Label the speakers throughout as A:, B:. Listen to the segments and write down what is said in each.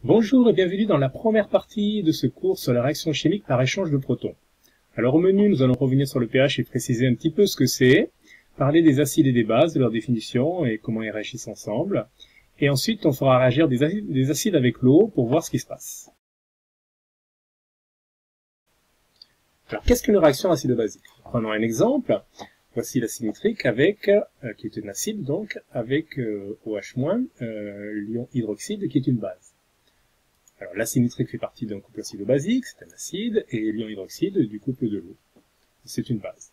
A: Bonjour et bienvenue dans la première partie de ce cours sur la réaction chimique par échange de protons. Alors au menu, nous allons revenir sur le pH et préciser un petit peu ce que c'est, parler des acides et des bases, de leur définition et comment ils réagissent ensemble. Et ensuite, on fera réagir des acides avec l'eau pour voir ce qui se passe. Alors qu'est-ce qu'une réaction acide-basique? Prenons un exemple. Voici l'acide nitrique avec, qui est un acide donc, avec OH-, l'ion hydroxyde qui est une base. Alors l'acide nitrique fait partie d'un couple acido-basique, c'est un acide, et l'ion hydroxyde du couple de l'eau, c'est une base.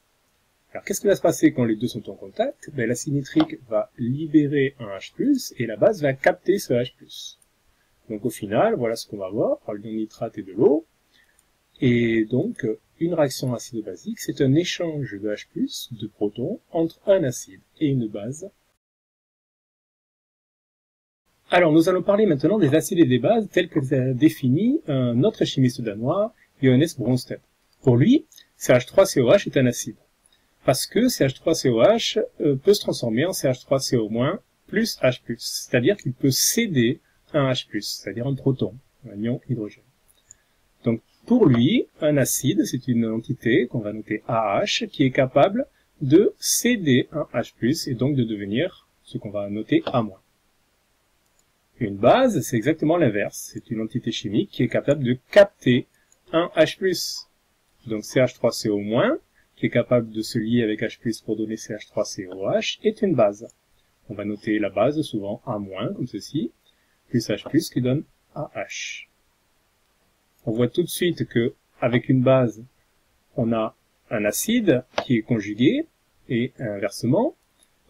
A: Alors qu'est-ce qui va se passer quand les deux sont en contact? L'acide nitrique va libérer un H+, et la base va capter ce H+. Donc au final, voilà ce qu'on va avoir, l'ion nitrate et de l'eau. Et donc, une réaction acido-basique, c'est un échange de H+, de protons, entre un acide et une base. Alors, nous allons parler maintenant des acides et des bases tels que les a définis un autre chimiste danois, Johannes Brønsted. Pour lui, CH3COH est un acide, parce que CH3COH peut se transformer en CH3CO- plus H+, c'est-à-dire qu'il peut céder un H+, c'est-à-dire un proton, un ion hydrogène. Donc, pour lui, un acide, c'est une entité qu'on va noter AH, qui est capable de céder un H+, et donc de devenir ce qu'on va noter A-. Une base, c'est exactement l'inverse. C'est une entité chimique qui est capable de capter un H+. Donc CH3CO-, qui est capable de se lier avec H+, pour donner CH3COH, est une base. On va noter la base souvent A-, comme ceci, plus H+, qui donne AH. On voit tout de suite que avec une base, on a un acide qui est conjugué, et inversement.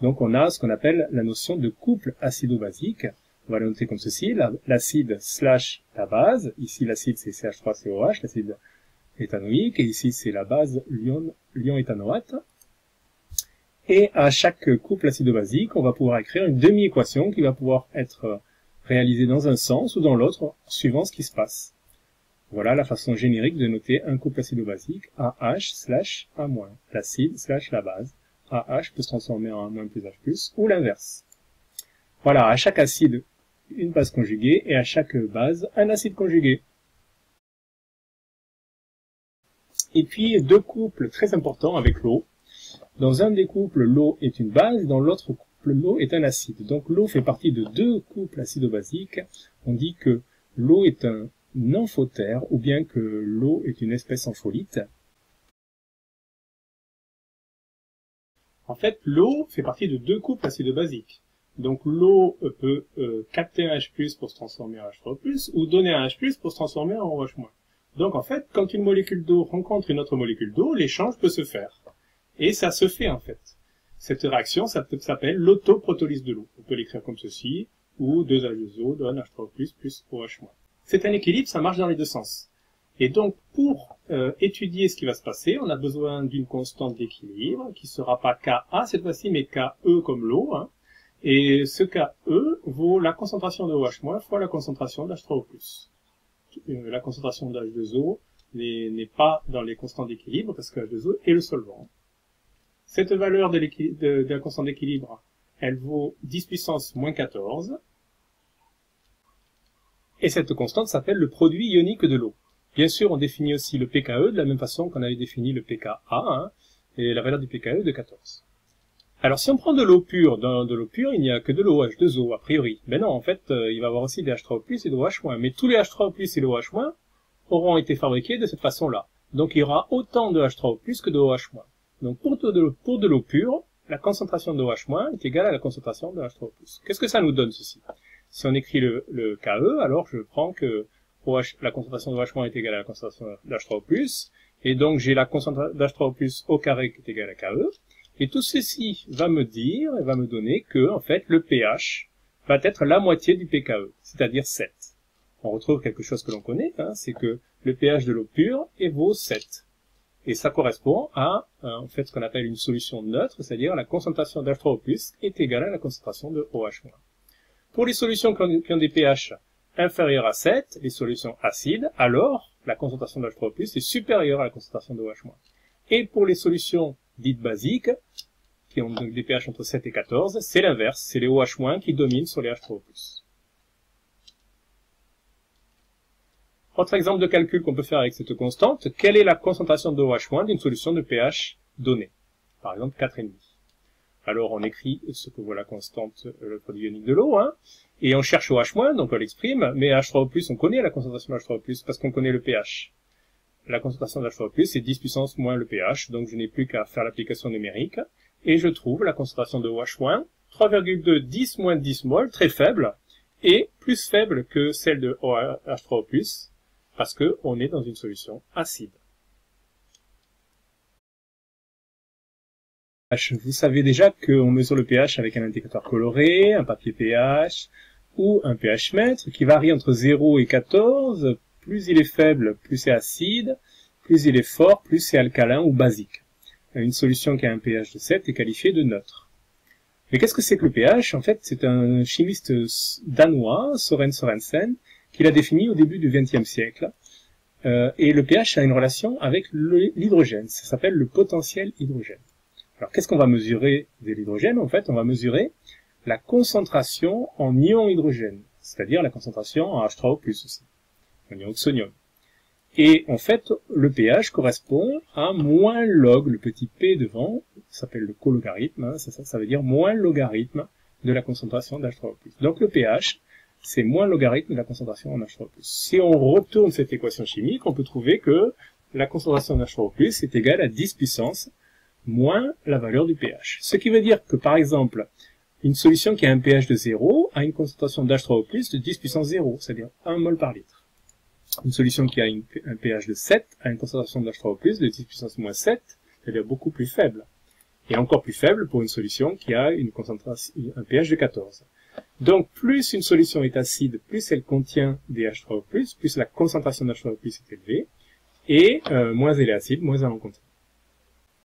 A: Donc on a ce qu'on appelle la notion de couple acido-basique. On va le noter comme ceci, l'acide slash la base. Ici, l'acide, c'est CH3COH, l'acide éthanoïque, et ici, c'est la base l'ion éthanoate. Et à chaque couple acido-basique, on va pouvoir écrire une demi-équation qui va pouvoir être réalisée dans un sens ou dans l'autre, suivant ce qui se passe. Voilà la façon générique de noter un couple acido-basique, AH slash A-, l'acide slash la base. AH peut se transformer en A- plus H+, ou l'inverse. Voilà, à chaque acide, une base conjuguée, et à chaque base, un acide conjugué. Et puis, deux couples très importants avec l'eau. Dans un des couples, l'eau est une base, dans l'autre couple, l'eau est un acide. Donc l'eau fait partie de deux couples acido-basiques. On dit que l'eau est un amphotère, ou bien que l'eau est une espèce ampholyte. En fait, l'eau fait partie de deux couples acido-basiques. Donc l'eau peut capter un H+, pour se transformer en H3+, ou donner un H+, pour se transformer en OH-. Donc en fait, quand une molécule d'eau rencontre une autre molécule d'eau, l'échange peut se faire. Et ça se fait en fait. Cette réaction, ça s'appelle l'autoprotolyse de l'eau. On peut l'écrire comme ceci, ou 2H2O donne H3+, plus OH-. C'est un équilibre, ça marche dans les deux sens. Et donc, pour étudier ce qui va se passer, on a besoin d'une constante d'équilibre, qui sera pas Ka cette fois-ci, mais Ke comme l'eau, hein. Et ce Ke vaut la concentration de OH- fois la concentration d'H3O+. La concentration d'H2O n'est pas dans les constantes d'équilibre, parce que H2O est le solvant. Cette valeur de la constante d'équilibre, elle vaut 10 puissance moins 14. Et cette constante s'appelle le produit ionique de l'eau. Bien sûr, on définit aussi le pKe de la même façon qu'on avait défini le pKa, hein, et la valeur du pKe de 14. Alors, si on prend de l'eau pure, dans de l'eau pure, il n'y a que de l'eau, H2O, a priori. Mais non, en fait, il va y avoir aussi des H3O+, et des OH-. Mais tous les H3O+, et les OH- auront été fabriqués de cette façon-là. Donc, il y aura autant de H3O+, que de OH-. Donc, pour de l'eau pure, la concentration de OH- est égale à la concentration de H3O+. Qu'est-ce que ça nous donne, ceci? Si on écrit le Ke, alors je prends que la concentration de OH- est égale à la concentration d'H3O+, et donc j'ai la concentration d'H3O+ au carré qui est égale à Ke. Et tout ceci va me dire, et va me donner que, en fait, le pH va être la moitié du pKe, c'est-à-dire 7. On retrouve quelque chose que l'on connaît, hein, c'est que le pH de l'eau pure vaut 7. Et ça correspond à, en fait, ce qu'on appelle une solution neutre, c'est-à-dire la concentration d'H3O+ est égale à la concentration de OH-. Pour les solutions qui ont des pH inférieurs à 7, les solutions acides, alors la concentration d'H3O+ est supérieure à la concentration de OH-. Et pour les solutions dites basiques, qui ont donc des pH entre 7 et 14, c'est l'inverse, c'est les OH- qui dominent sur les H3O+. Autre exemple de calcul qu'on peut faire avec cette constante, quelle est la concentration de OH- d'une solution de pH donnée? Par exemple 4,5. Alors on écrit ce que vaut la constante, le produit ionique de l'eau, hein, et on cherche OH-, donc on l'exprime, mais H3O+, on connaît la concentration de H3O+, parce qu'on connaît le pH. La concentration de H3O+, c'est 10 puissance moins le pH, donc je n'ai plus qu'à faire l'application numérique, et je trouve la concentration de OH-, 3,2 10 moins 10 mol, très faible, et plus faible que celle de H3O+, parce que on est dans une solution acide. Vous savez déjà qu'on mesure le pH avec un indicateur coloré, un papier pH, ou un pH-mètre qui varie entre 0 et 14. Plus il est faible, plus c'est acide, plus il est fort, plus c'est alcalin ou basique. Une solution qui a un pH de 7 est qualifiée de neutre. Mais qu'est-ce que c'est que le pH? En fait, c'est un chimiste danois, Søren Sørensen, qui l'a défini au début du XXe siècle. Et le pH a une relation avec l'hydrogène. Ça s'appelle le potentiel hydrogène. Alors, qu'est-ce qu'on va mesurer de l'hydrogène? En fait, on va mesurer la concentration en ion hydrogène, c'est-à-dire la concentration en H3O+, aussi, en ion oxonium. Et en fait, le pH correspond à moins log, le petit p devant, ça s'appelle le cologarithme, hein, ça veut dire moins logarithme de la concentration d'H3O+. Donc le pH, c'est moins logarithme de la concentration en H3O+. Si on retourne cette équation chimique, on peut trouver que la concentration d'H3O+, est égale à 10 puissance moins la valeur du pH. Ce qui veut dire que, par exemple, une solution qui a un pH de 0 a une concentration d'H3O+, de 10 puissance 0, c'est-à-dire 1 mol par litre. Une solution qui a un pH de 7 a une concentration d'H3O+, de 10 puissance moins 7, c'est-à-dire beaucoup plus faible. Et encore plus faible pour une solution qui a une concentration, un pH de 14. Donc, plus une solution est acide, plus elle contient des H3O+, plus la concentration d'H3O+, est élevée, et moins elle est acide, moins elle en contient.